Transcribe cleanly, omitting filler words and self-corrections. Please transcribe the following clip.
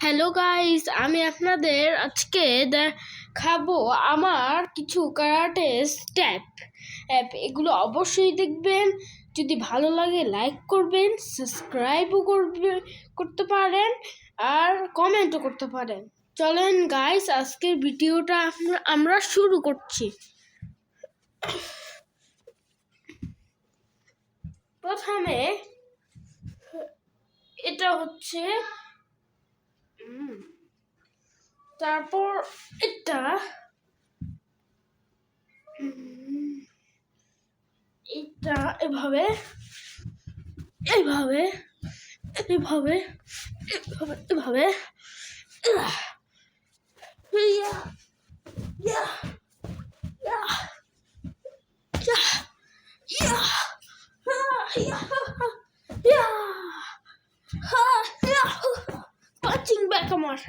Hello guys, আমি আপনাদের আজকে দেখাবো আমার কিছু কারাটে স্টেপ। এগুলো অবশ্যই দেখবেন। যদি ভালো লাগে লাইক করবেন, সাবস্ক্রাইবও করতে পারেন, আর কমেন্টও করতে পারেন। চলেন গাইস, আজকের ভিডিওটা আমরা শুরু করছি। প্রথমে এটা হচ্ছে, তারপর এটা এটা এভাবে এভাবে এভাবে এভাবে এভাবে ইয়া ইয়া ইয়া ইয়া ইয়া ইয়া ইয়া ইয়া পাঞ্চিং ব্যাক আমার।